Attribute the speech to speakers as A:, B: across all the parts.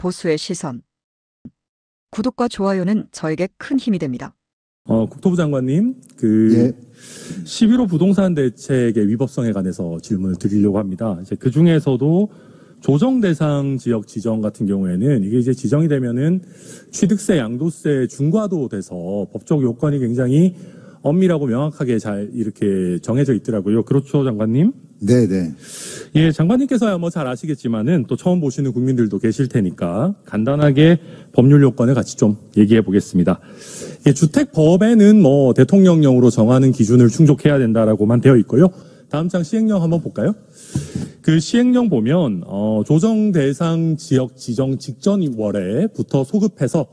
A: 보수의 시선. 구독과 좋아요는 저에게 큰 힘이 됩니다.
B: 국토부 장관님,
C: 예.
B: 11호 부동산 대책의 위법성에 관해서 질문을 드리려고 합니다. 이제 그 중에서도 조정 대상 지역 지정 같은 경우에는 이게 이제 지정이 되면은 취득세, 양도세 중과도 돼서 법적 요건이 굉장히 엄밀하고 명확하게 잘 이렇게 정해져 있더라고요. 그렇죠, 장관님?
C: 네네.
B: 예, 장관님께서야 뭐 잘 아시겠지만은 또 처음 보시는 국민들도 계실 테니까 간단하게 법률 요건을 같이 좀 얘기해 보겠습니다. 예, 주택법에는 뭐 대통령령으로 정하는 기준을 충족해야 된다라고만 되어 있고요. 다음 장 시행령 한번 볼까요? 그 시행령 보면 조정 대상 지역 지정 직전 월에부터 소급해서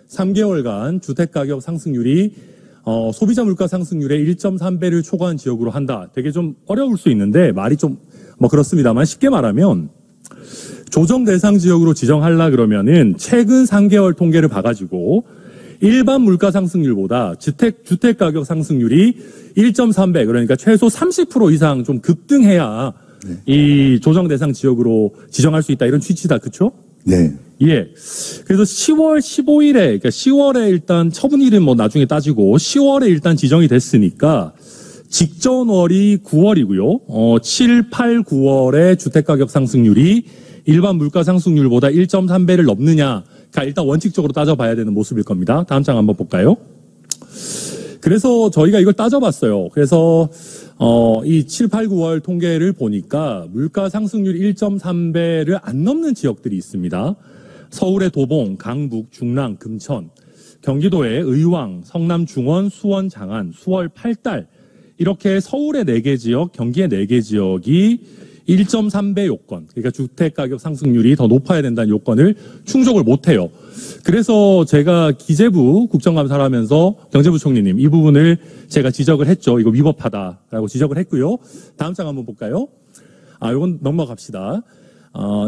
B: 3개월간 주택가격 상승률이 소비자 물가 상승률의 1.3배를 초과한 지역으로 한다. 되게 좀 어려울 수 있는데 말이 좀 뭐 그렇습니다만 쉽게 말하면 조정 대상 지역으로 지정하려 그러면은 최근 3개월 통계를 봐가지고 일반 물가 상승률보다 주택 가격 상승률이 1.3배 그러니까 최소 30% 이상 좀 급등해야 이 조정 대상 지역으로 지정할 수 있다 이런 취지다. 그렇죠?
C: 네.
B: 예. 그래서 10월 15일에, 그러니까 10월에 일단 처분일은 뭐 나중에 따지고 10월에 일단 지정이 됐으니까 직전 월이 9월이고요. 7, 8, 9월에 주택가격 상승률이 일반 물가 상승률보다 1.3배를 넘느냐가 일단 원칙적으로 따져봐야 되는 모습일 겁니다. 다음 장 한번 볼까요? 그래서 저희가 이걸 따져봤어요. 그래서 이 7, 8, 9월 통계를 보니까 물가 상승률 1.3배를 안 넘는 지역들이 있습니다. 서울의 도봉, 강북, 중랑, 금천, 경기도의 의왕, 성남 중원, 수원 장안, 수월 팔달 이렇게 서울의 4개 지역, 경기의 4개 지역이 1.3배 요건, 그러니까 주택가격 상승률이 더 높아야 된다는 요건을 충족을 못해요. 그래서 제가 기재부 국정감사를 하면서 경제부총리님 이 부분을 제가 지적을 했죠. 이거 위법하다라고 지적을 했고요. 다음 장 한번 볼까요? 이건 넘어갑시다.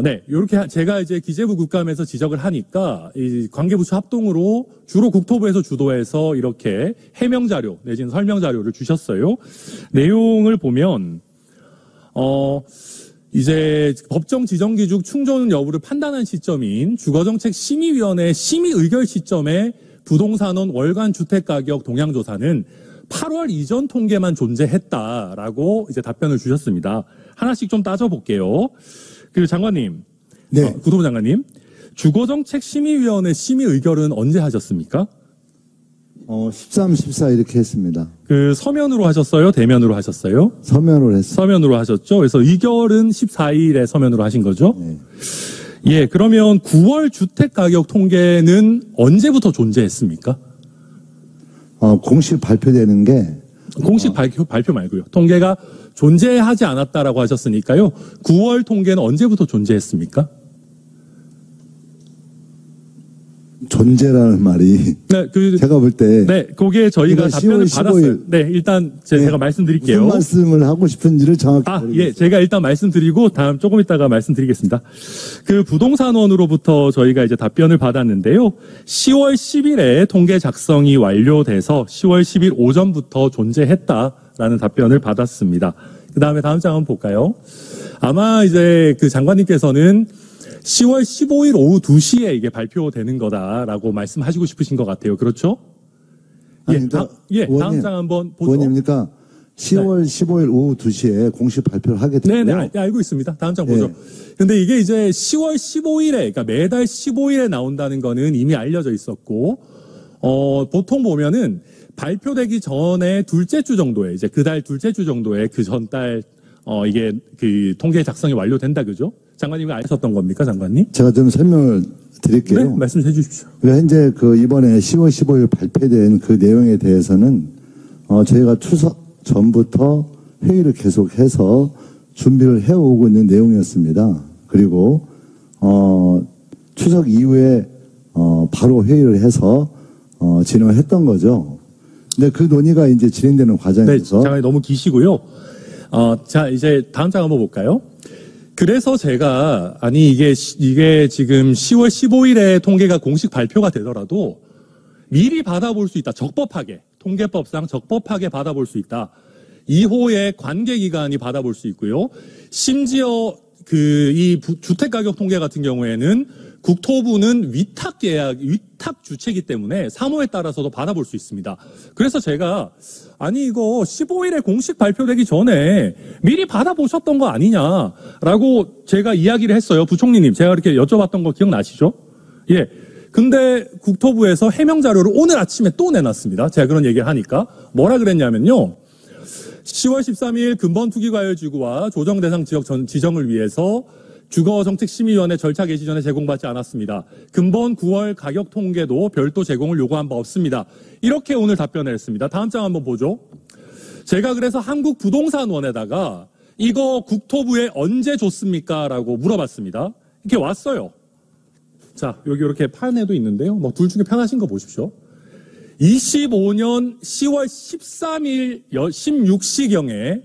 B: 네, 요렇게 제가 이제 기재부 국감에서 지적을 하니까 이 관계부처 합동으로 주로 국토부에서 주도해서 이렇게 해명 자료 내지는 설명 자료를 주셨어요. 내용을 보면 이제 법정 지정 기준 충족 여부를 판단한 시점인 주거정책심의위원회 심의 의결 시점에 부동산원 월간 주택가격 동향조사는 8월 이전 통계만 존재했다라고 이제 답변을 주셨습니다. 하나씩 좀 따져볼게요. 그 장관님,
C: 네.
B: 국토부 장관님, 주거정책심의위원회 심의 의결은 언제 하셨습니까?
C: 13, 14 이렇게 했습니다.
B: 그 서면으로 하셨어요? 대면으로 하셨어요?
C: 서면으로 했습니다.
B: 서면으로 하셨죠. 그래서 의결은 14일에 서면으로 하신 거죠?
C: 네.
B: 예, 그러면 9월 주택가격 통계는 언제부터 존재했습니까?
C: 공식 발표되는 게
B: 공식 발표 말고요. 통계가 존재하지 않았다라고 하셨으니까요. 9월 통계는 언제부터 존재했습니까?
C: 존재라는 말이
B: 네,
C: 제가 볼 때
B: 네, 거기에 저희가 답변을
C: 10월
B: 받았어요.
C: 15일.
B: 네, 일단 제가 말씀드릴게요.
C: 무슨 말씀을 하고 싶은지를 정확히 모르겠어요.
B: 예, 제가 일단 말씀드리고 조금 이따가 말씀드리겠습니다. 그 부동산원으로부터 저희가 이제 답변을 받았는데요. 10월 10일에 통계 작성이 완료돼서 10월 10일 오전부터 존재했다라는 답변을 받았습니다. 그 다음에 다음 장 한번 볼까요? 아마 이제 그 장관님께서는 10월 15일 오후 2시에 이게 발표되는 거다라고 말씀하시고 싶으신 것 같아요. 그렇죠?
C: 아니,
B: 다음 장 한번 보죠.
C: 의원님니까 10월 15일 오후 2시에 공식 발표를 하게 되고요.
B: 네, 알고 있습니다. 다음 장 보죠. 근데 이게 이제 10월 15일에, 그러니까 매달 15일에 나온다는 거는 이미 알려져 있었고, 보통 보면은 발표되기 전에 둘째 주 정도에, 이제 그달 둘째 주 정도에 그 전달, 이게 그 통계 작성이 완료된다, 그죠? 장관님이 아셨던 겁니까, 장관님?
C: 제가 좀 설명을 드릴게요.
B: 네, 말씀해 주십시오.
C: 현재 이번에 10월 15일 발표된 그 내용에 대해서는 저희가 추석 전부터 회의를 계속해서 준비를 해오고 있는 내용이었습니다. 그리고 추석 이후에 바로 회의를 해서 진행을 했던 거죠. 근데 그 논의가 이제 진행되는 과정에서
B: 네, 장관님 너무 기시고요. 자, 이제 다음 장 한번 볼까요? 그래서 제가 이게 지금 10월 15일에 통계가 공식 발표가 되더라도 미리 받아볼 수 있다. 적법하게 통계법상 적법하게 받아볼 수 있다. 2호의 관계기관이 받아볼 수 있고요. 심지어 이 주택가격 통계 같은 경우에는 국토부는 위탁 계약, 위탁 주체이기 때문에 사무에 따라서도 받아볼 수 있습니다. 그래서 제가 아니 이거 15일에 공식 발표되기 전에 미리 받아보셨던 거 아니냐라고 제가 이야기를 했어요. 부총리님, 제가 이렇게 여쭤봤던 거 기억나시죠? 예. 근데 국토부에서 해명 자료를 오늘 아침에 또 내놨습니다. 제가 그런 얘기를 하니까 뭐라 그랬냐면요. 10월 13일 근본투기과열지구와 조정대상 지역 지정을 위해서 주거정책심의위원회 절차 개시 전에 제공받지 않았습니다. 근본 9월 가격 통계도 별도 제공을 요구한 바 없습니다. 이렇게 오늘 답변을 했습니다. 다음 장 한번 보죠. 제가 그래서 한국부동산원에다가 이거 국토부에 언제 줬습니까? 라고 물어봤습니다. 이렇게 왔어요. 자, 여기 이렇게 판에도 있는데요. 뭐 둘 중에 편하신 거 보십시오. 25년 10월 13일 16시경에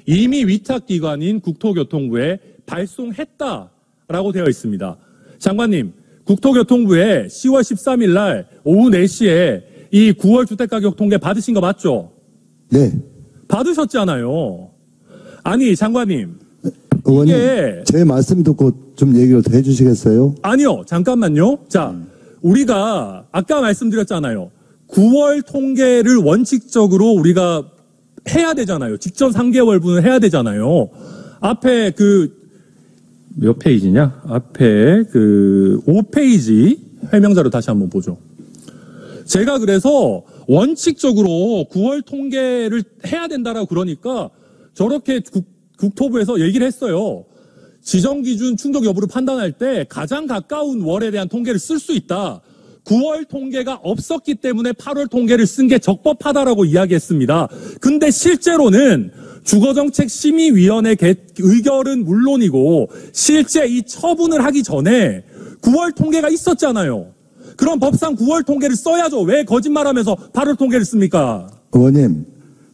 B: 이미 위탁기관인 국토교통부에 발송했다라고 되어 있습니다. 장관님, 국토교통부에 10월 13일 날 오후 4시에 이 9월 주택가격 통계 받으신 거 맞죠?
C: 네.
B: 받으셨잖아요. 아니, 장관님.
C: 의원님,
B: 이게
C: 제 말씀 듣고 좀 얘기를 더 해주시겠어요?
B: 아니요, 잠깐만요. 자, 우리가 아까 말씀드렸잖아요. 9월 통계를 원칙적으로 우리가 해야 되잖아요. 직전 3개월분을 해야 되잖아요. 앞에 몇 페이지냐? 앞에 5페이지 해명자료 다시 한번 보죠. 제가 그래서 원칙적으로 9월 통계를 해야 된다라고 그러니까 저렇게 국토부에서 얘기를 했어요. 지정기준 충족 여부를 판단할 때 가장 가까운 월에 대한 통계를 쓸 수 있다. 9월 통계가 없었기 때문에 8월 통계를 쓴 게 적법하다라고 이야기했습니다. 근데 실제로는 주거정책심의위원회 의결은 물론이고 실제 이 처분을 하기 전에 9월 통계가 있었잖아요. 그럼 법상 9월 통계를 써야죠. 왜 거짓말하면서 8월 통계를 씁니까?
C: 의원님,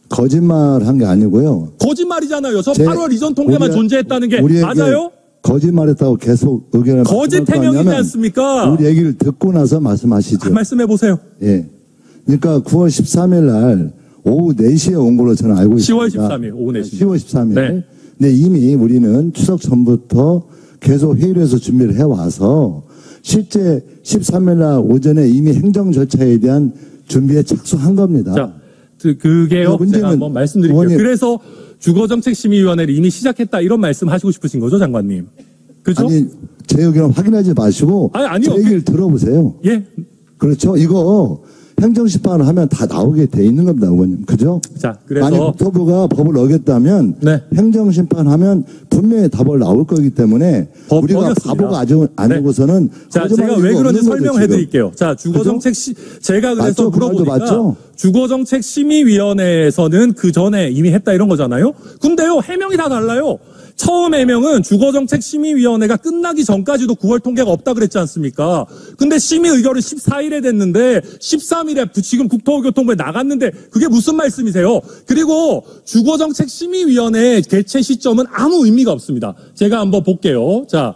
C: 거짓말한 게 아니고요.
B: 거짓말이잖아요. 저 8월 이전 통계만 존재했다는 게 맞아요?
C: 거짓말했다고 계속 의견을
B: 거짓 해명이지 않습니까?
C: 우리 얘기를 듣고 나서 말씀하시죠.
B: 말씀해 보세요.
C: 예. 그러니까 9월 13일 날 오후 4시에 온 걸로 저는 알고
B: 10월
C: 있습니다.
B: 13일 오후 4시.
C: 10월 13일.
B: 네.
C: 근데 이미 우리는 추석 전부터 계속 회의를 해서 준비를 해와서 실제 13일 날 오전에 이미 행정 절차에 대한 준비에 착수한 겁니다.
B: 자, 그게요. 제가 한번 말씀드릴게요.
C: 의원님,
B: 그래서 주거정책심의위원회를 이미 시작했다 이런 말씀 하시고 싶으신 거죠, 장관님? 그죠?
C: 아니, 제 의견을 확인하지 마시고
B: 아니요.
C: 제 얘기를 들어보세요.
B: 예.
C: 그렇죠. 이거 행정심판을 하면 다 나오게 돼 있는 겁니다, 의원님. 그죠?
B: 자, 그래서
C: 만약 국토부가 법을 어겼다면
B: 네.
C: 행정심판하면 분명히 답을 나올 거기 때문에 우리가
B: 어겼습니다.
C: 바보가 아니고서는
B: 자, 제가 왜 그런지 설명해 드릴게요. 자, 주거정책 제가 그래서
C: 맞죠? 그 말도
B: 물어보니까
C: 맞죠?
B: 주거정책심의위원회에서는 그 전에 이미 했다 이런 거잖아요. 근데요, 해명이 다 달라요. 처음 해명은 주거정책심의위원회가 끝나기 전까지도 9월 통계가 없다 그랬지 않습니까? 근데 심의 의결은 14일에 됐는데 13일에 지금 국토교통부에 나갔는데 그게 무슨 말씀이세요? 그리고 주거정책심의위원회 개최 시점은 아무 의미가 없습니다. 제가 한번 볼게요. 자,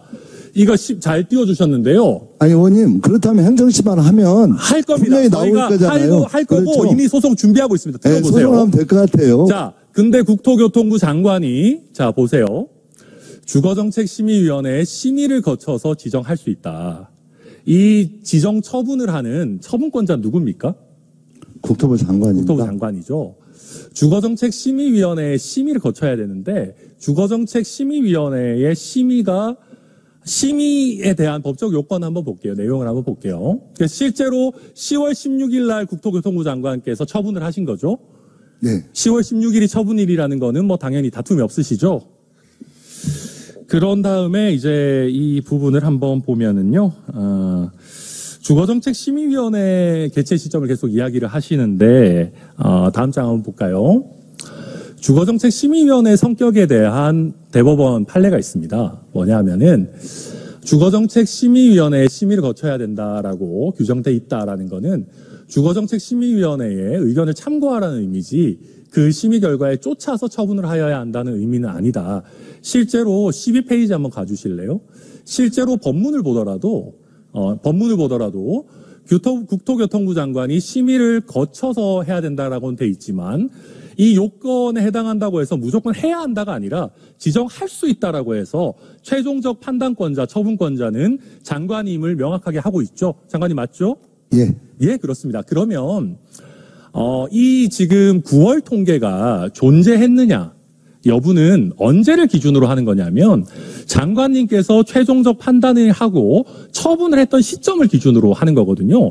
B: 이거 잘 띄워주셨는데요.
C: 아니, 의원님, 그렇다면 행정심판 하면
B: 할 겁니다.
C: 분명히 나올
B: 저희가
C: 거잖아요.
B: 할 거고
C: 그렇죠?
B: 이미 소송 준비하고 있습니다.
C: 네,
B: 들어보세요.
C: 소송하면 될 것 같아요.
B: 자, 근데 국토교통부 장관이 자 보세요. 주거정책심의위원회에 심의를 거쳐서 지정할 수 있다. 이 지정 처분을 하는 처분권자 누굽니까?
C: 국토부 장관입니다.
B: 국토부 장관이죠. 주거정책심의위원회에 심의를 거쳐야 되는데 주거정책심의위원회의 심의에 대한 법적 요건 한번 볼게요. 내용을 한번 볼게요. 실제로 10월 16일 날 국토교통부 장관께서 처분을 하신 거죠.
C: 네.
B: 10월 16일이 처분일이라는 거는 뭐 당연히 다툼이 없으시죠. 그런 다음에 이제 이 부분을 한번 보면은요, 주거정책심의위원회 개최 시점을 계속 이야기를 하시는데, 다음 장 한번 볼까요? 주거정책심의위원회 성격에 대한 대법원 판례가 있습니다. 뭐냐면은, 주거정책심의위원회에 심의를 거쳐야 된다라고 규정돼 있다라는 거는 주거정책심의위원회의 의견을 참고하라는 의미지 그 심의 결과에 쫓아서 처분을 하여야 한다는 의미는 아니다. 실제로 12페이지 한번 가주실래요? 실제로 법문을 보더라도 국토교통부 장관이 심의를 거쳐서 해야 된다라고는 돼 있지만 이 요건에 해당한다고 해서 무조건 해야 한다가 아니라 지정할 수 있다라고 해서 최종적 판단권자, 처분권자는 장관임을 명확하게 하고 있죠. 장관님 맞죠?
C: 예.
B: 예, 그렇습니다. 그러면 이 지금 9월 통계가 존재했느냐 여부는 언제를 기준으로 하는 거냐면 장관님께서 최종적 판단을 하고 처분을 했던 시점을 기준으로 하는 거거든요.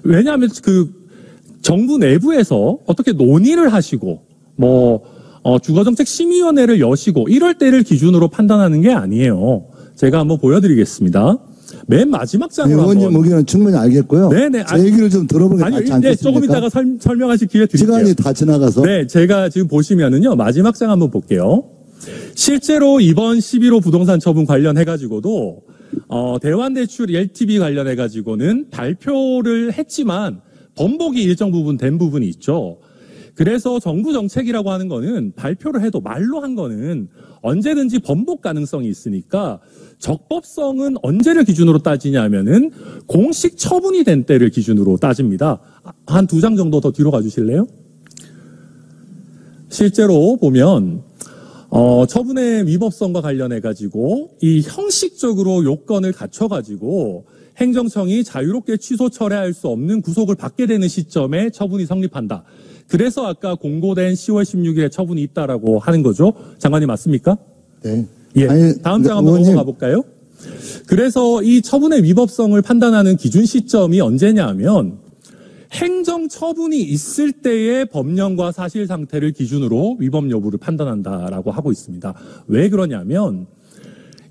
B: 왜냐하면 그 정부 내부에서 어떻게 논의를 하시고 주거정책심의위원회를 여시고 이럴 때를 기준으로 판단하는 게 아니에요. 제가 한번 보여드리겠습니다. 맨 마지막 장으로
C: 의원님
B: 한번.
C: 의견은 충분히 알겠고요.
B: 네네.
C: 제 얘기를 좀 들어보는 게
B: 아니요,
C: 낫지
B: 네,
C: 않겠습니까?
B: 조금 이따가 설명하실 기회 드릴게요.
C: 시간이 다 지나가서.
B: 네, 제가 지금 보시면은요, 마지막 장 한번 볼게요. 실제로 이번 11호 부동산 처분 관련해가지고도, 대환대출 LTV 관련해가지고는 발표를 했지만, 번복이 일정 부분 된 부분이 있죠. 그래서 정부 정책이라고 하는 거는 발표를 해도 말로 한 거는 언제든지 번복 가능성이 있으니까 적법성은 언제를 기준으로 따지냐면은 공식 처분이 된 때를 기준으로 따집니다. 한 2장 정도 더 뒤로 가주실래요? 실제로 보면 처분의 위법성과 관련해가지고 이 형식적으로 요건을 갖춰가지고 행정청이 자유롭게 취소 철회할 수 없는 구속을 받게 되는 시점에 처분이 성립한다. 그래서 아까 공고된 10월 16일에 처분이 있다라고 하는 거죠. 장관님 맞습니까?
C: 네.
B: 예.
C: 아니,
B: 다음 장 한번
C: 의원님.
B: 넘어가 볼까요? 그래서 이 처분의 위법성을 판단하는 기준 시점이 언제냐 하면 행정 처분이 있을 때의 법령과 사실 상태를 기준으로 위법 여부를 판단한다라고 하고 있습니다. 왜 그러냐면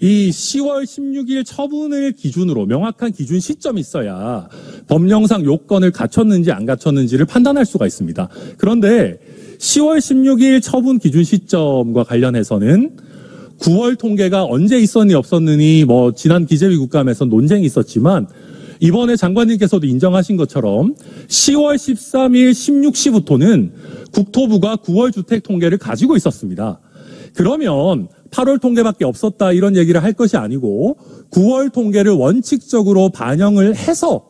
B: 이 10월 16일 처분을 기준으로 명확한 기준 시점이 있어야 법령상 요건을 갖췄는지 안 갖췄는지를 판단할 수가 있습니다. 그런데 10월 16일 처분 기준 시점과 관련해서는 9월 통계가 언제 있었니 없었느니 지난 기재위 국감에서 논쟁이 있었지만 이번에 장관님께서도 인정하신 것처럼 10월 13일 16시부터는 국토부가 9월 주택 통계를 가지고 있었습니다. 그러면 8월 통계밖에 없었다 이런 얘기를 할 것이 아니고 9월 통계를 원칙적으로 반영을 해서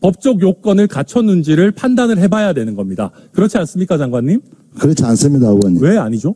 B: 법적 요건을 갖췄는지를 판단을 해봐야 되는 겁니다. 그렇지 않습니까, 장관님?
C: 그렇지 않습니다, 의원님.
B: 왜 아니죠?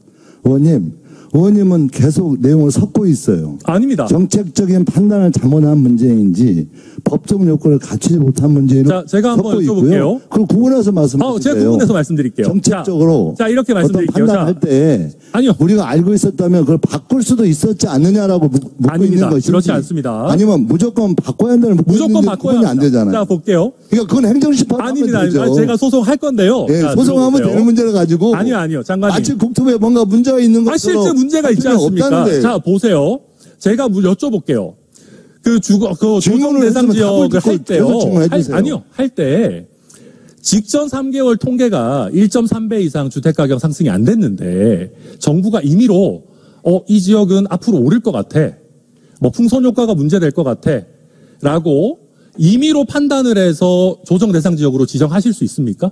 C: 의원님은 계속 내용을 섞고 있어요.
B: 아닙니다.
C: 정책적인 판단을 잘못한 문제인지 법적 요건을 갖추지 못한 문제를
B: 자, 제가 한번
C: 섞고
B: 여쭤볼게요.
C: 있고요. 그걸 구분해서 말씀하세요.
B: 제가 구분해서 말씀드릴게요.
C: 정책적으로
B: 자, 이렇게
C: 어떤
B: 말씀드릴게요.
C: 판단할 때
B: 아니요.
C: 우리가 알고 있었다면 그걸 바꿀 수도 있었지 않느냐라고 묻고
B: 아닙니다.
C: 있는 것인지
B: 그렇지 않습니다.
C: 아니면 무조건 바꿔야 한다는 묻고
B: 무조건
C: 있는지
B: 바꿔야
C: 구분이 안
B: 합니다.
C: 되잖아요.
B: 자, 볼게요.
C: 그러니까 그건 행정심판
B: 아닙니다.
C: 되죠.
B: 아니, 제가 소송할 건데요.
C: 예,
B: 자,
C: 소송하면
B: 들어보세요.
C: 되는 문제를 가지고
B: 아니요, 장관님.
C: 마치 국토부에 뭔가 문제가 있는 것처럼
B: 실제 문제가 있지 않습니까?
C: 없다는데.
B: 자, 보세요. 제가 여쭤볼게요. 그 조정
C: 질문을
B: 대상
C: 했으면
B: 지역을
C: 답을
B: 할
C: 듣고
B: 때요.
C: 계속 질문해 주세요.
B: 할 때 직전 3개월 통계가 1.3배 이상 주택가격 상승이 안 됐는데 정부가 임의로 이 지역은 앞으로 오를 것 같아. 풍선 효과가 문제될 것 같아. 라고 임의로 판단을 해서 조정 대상 지역으로 지정하실 수 있습니까?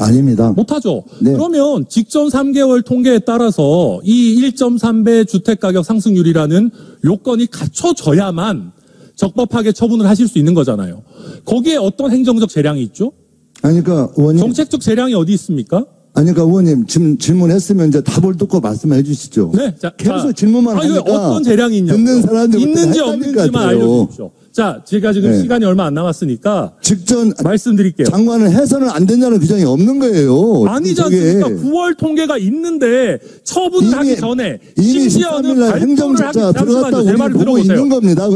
C: 아닙니다.
B: 못하죠.
C: 네.
B: 그러면 직전 3개월 통계에 따라서 이 1.3배 주택가격 상승률이라는 요건이 갖춰져야만 적법하게 처분을 하실 수 있는 거잖아요. 거기에 어떤 행정적 재량이 있죠?
C: 아니, 그러니까 의원님.
B: 정책적 재량이 어디 있습니까?
C: 아니, 그러니까 의원님 지금 질문했으면 이제 답을 듣고 말씀해 주시죠.
B: 네. 자,
C: 계속 질문만 하니까
B: 어떤 재량이 있냐고.
C: 듣는 사람들
B: 있는지 없는지만 알려주십시오. 자, 제가 지금
C: 네.
B: 시간이 얼마 안 남았으니까
C: 직전
B: 말씀드릴게요.
C: 장관을 해서는 안 된다는 규정이 없는 거예요.
B: 아니지 않습니까? 9월 통계가 있는데 처분을 하기 전에
C: 이미
B: 심지어는
C: 13일 날
B: 발표를
C: 행정조차
B: 하기
C: 들어갔다고
B: 제
C: 우리
B: 말을
C: 보고
B: 들어보세요.
C: 있는 겁니다.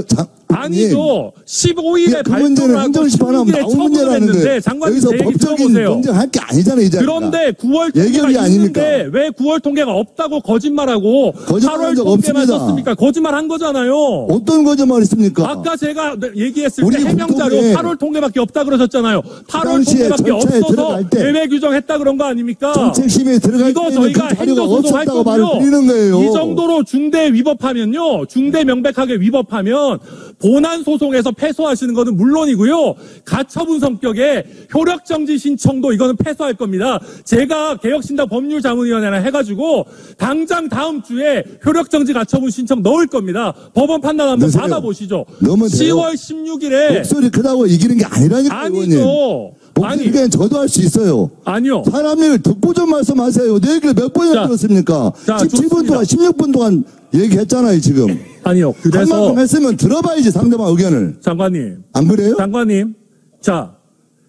B: 아니죠. 15일에
C: 그 문제는
B: 발표를 하고
C: 행정심판하면
B: 16일에
C: 나온
B: 처분을
C: 문제라는데
B: 했는데 장관님
C: 여기서
B: 제 얘기
C: 법적인
B: 들어보세요.
C: 논쟁할 게 아니잖아요. 이 자리가.
B: 그런데 9월 통계가
C: 예결이 아닙니까?
B: 있는데 왜 9월 통계가 없다고 거짓말하고
C: 거짓말한
B: 8월
C: 적
B: 통계만
C: 없습니다.
B: 썼습니까? 거짓말한 거잖아요.
C: 어떤 거짓말 있습니까?
B: 아까 제가 얘기했을
C: 우리
B: 때 해명자료
C: 국토부에
B: 8월 통계밖에 없다 그러셨잖아요. 8월
C: 당시에
B: 통계밖에
C: 절차에
B: 없어서
C: 들어갈 때
B: 예외 규정했다 그런 거 아닙니까?
C: 정책심의에 들어갈
B: 이거
C: 때는
B: 저희가
C: 그 자료가
B: 행정소송할
C: 없었다고 말을
B: 거고요.
C: 드리는 거예요.
B: 이 정도로 중대 위법하면요. 중대 명백하게 위법하면 본안 소송에서 패소하시는 것은 물론이고요. 가처분 성격의 효력정지 신청도 이거는 패소할 겁니다. 제가 개혁신당 법률자문위원회랑 해가지고 당장 다음 주에 효력정지 가처분 신청 넣을 겁니다. 법원 판단 한번
C: 넣으세요.
B: 받아보시죠.
C: 넣으면 돼요.
B: 10월 16일에
C: 목소리 크다고 이기는 게 아니라니까요, 의원님.
B: 아니죠.
C: 목소리 크면 저도 할 수 있어요.
B: 아니요.
C: 사람 얘기를 듣고 좀 말씀하세요. 내 얘기를 몇 번이나
B: 자,
C: 들었습니까?
B: 자,
C: 17분 동안, 16분 동안 얘기했잖아요, 지금.
B: 아니요.
C: 한
B: 그래서
C: 만큼 했으면 들어봐야지, 상대방 의견을.
B: 장관님.
C: 안 그래요?
B: 장관님. 자,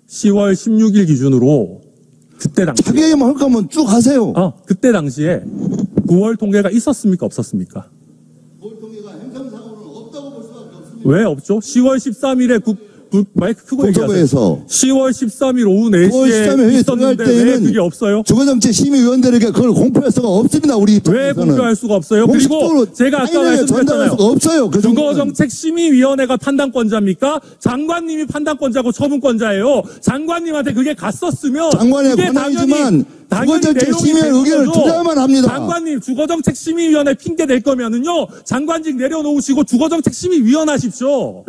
B: 10월 16일 기준으로 그때 당시
C: 자기 얘기만 할 거면 쭉 하세요.
B: 그때 당시에 9월 통계가 있었습니까? 없었습니까? 왜 없죠? 10월 13일에 마이크 크고 얘기하세요.
C: 국토부에서
B: 10월 13일 오후
C: 9월 13일
B: 4시에
C: 회의
B: 있었는데
C: 들어갈
B: 왜
C: 때는
B: 그게 없어요?
C: 주거정책심의위원들에게 그걸 공표할 수가 없습니다. 우리
B: 왜
C: 입장에서는.
B: 공표할 수가 없어요? 그리고
C: 공식적으로
B: 제가 아까
C: 당연하게 전달할
B: 말씀드렸잖아요.
C: 수가 없어요. 그 정도는.
B: 주거정책심의위원회가 판단권자입니까? 장관님이 판단권자고 처분권자예요. 장관님한테 그게 갔었으면
C: 장관의
B: 그게
C: 권한이지만
B: 당연히
C: 주거정책심의위원회
B: 내용이
C: 의견을
B: 되는 거죠.
C: 들어야만 합니다.
B: 장관님 주거정책심의위원회 핑계 댈 거면은요 장관직 내려놓으시고 주거정책심의위원 하십시오.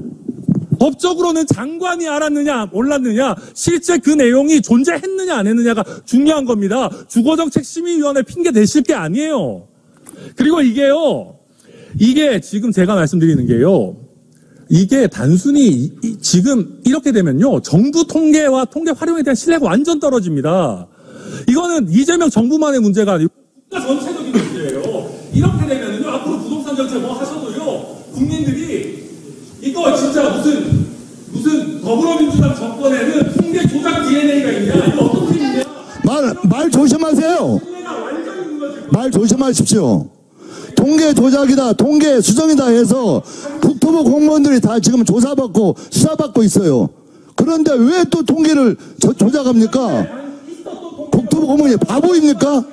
B: 법적으로는 장관이 알았느냐 몰랐느냐 실제 그 내용이 존재했느냐 안 했느냐가 중요한 겁니다. 주거정책심의위원회 핑계 대실 게 아니에요. 그리고 이게 지금 제가 말씀드리는 게요. 이게 단순히 지금 이렇게 되면요. 정부 통계와 통계 활용에 대한 신뢰가 완전 떨어집니다. 이거는 이재명 정부만의 문제가 아니고 국가 전체적인 문제예요. 이렇게 되면요. 앞으로 부동산 정책 뭐 하셔도요. 국민들이 이거 진짜 무슨 더불어민주당 정권에는 통계 조작 DNA가 있냐? 이거 어떻게 있냐?
C: 말 조심하세요. 말 조심하십시오. 통계 조작이다, 통계 수정이다 해서 국토부 공무원들이 다 지금 조사받고 수사받고 있어요. 그런데 왜 또 통계를 조작합니까? 국토부 공무원이 바보입니까?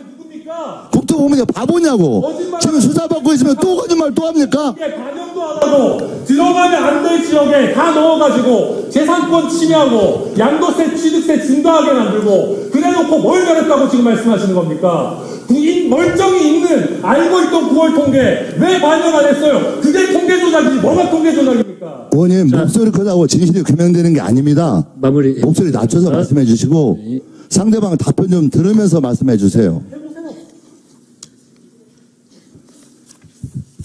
C: 국토부 공무원이 바보냐고. 지금 수사받고 있으면 또 거짓말 또 합니까?
B: 반영도 안 하고 들어가면 안 될 지역에 다 넣어가지고 재산권 침해하고 양도세 취득세 증가하게 만들고 그래놓고 뭘 잘했다고 지금 말씀하시는 겁니까? 멀쩡히 있는 알고 있던 9월 통계 왜 반영 안 했어요? 그게 통계 조작이지 뭐가 통계 조작입니까?
C: 의원님 목소리 크다고 진실이 규명되는 게 아닙니다.
D: 마무리.
C: 목소리 낮춰서 말씀해 주시고 상대방 답변 좀 들으면서 말씀해 주세요.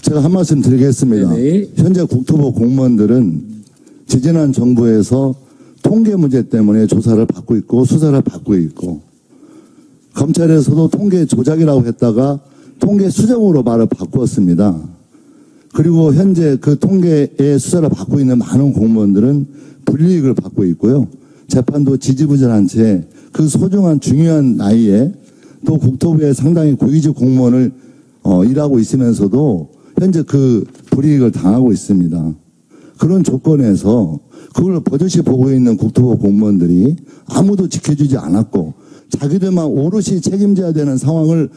C: 제가 한 말씀 드리겠습니다.
D: 네네.
C: 현재 국토부 공무원들은 지지난 정부에서 통계 문제 때문에 조사를 받고 있고 수사를 받고 있고 검찰에서도 통계 조작이라고 했다가 통계 수정으로 말을 바꾸었습니다. 그리고 현재 그 통계의 수사를 받고 있는 많은 공무원들은 불이익을 받고 있고요. 재판도 지지부진한 채 그 소중한 중요한 나이에 또 국토부에 상당히 고위직 공무원을 일하고 있으면서도 현재 그 불이익을 당하고 있습니다. 그런 조건에서 그걸 버젓이 보고 있는 국토부 공무원들이 아무도 지켜주지 않았고 자기들만 오롯이 책임져야 되는 상황을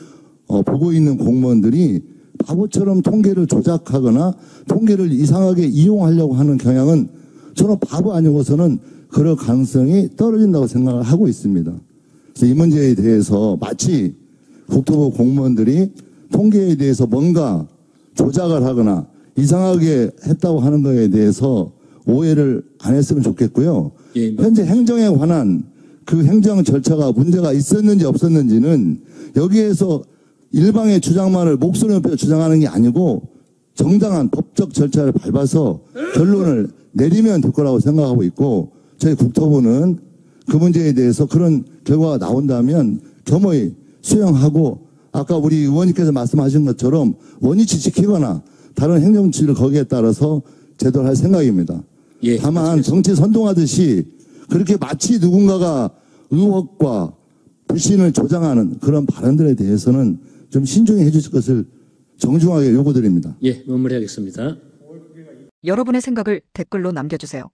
C: 보고 있는 공무원들이 바보처럼 통계를 조작하거나 통계를 이상하게 이용하려고 하는 경향은 저는 바보 아니고서는 그럴 가능성이 떨어진다고 생각을 하고 있습니다. 그래서 이 문제에 대해서 마치 국토부 공무원들이 통계에 대해서 뭔가 조작을 하거나 이상하게 했다고 하는 것에 대해서 오해를 안 했으면 좋겠고요.
D: 예,
C: 현재 행정에 관한 그 행정 절차가 문제가 있었는지 없었는지는 여기에서 일방의 주장만을 목소리 높여 주장하는 게 아니고 정당한 법적 절차를 밟아서 결론을 내리면 될 거라고 생각하고 있고 저희 국토부는 그 문제에 대해서 그런 결과가 나온다면 겸허히 수용하고 아까 우리 의원님께서 말씀하신 것처럼 원위치 지키거나 다른 행정지를 거기에 따라서 제도를 할 생각입니다.
D: 예,
C: 다만 정치 선동하듯이 그렇게 마치 누군가가 의혹과 불신을 조장하는 그런 발언들에 대해서는 좀 신중히 해주실 것을 정중하게 요구드립니다.
D: 예, 마무리하겠습니다.
A: 여러분의 생각을 댓글로 남겨주세요.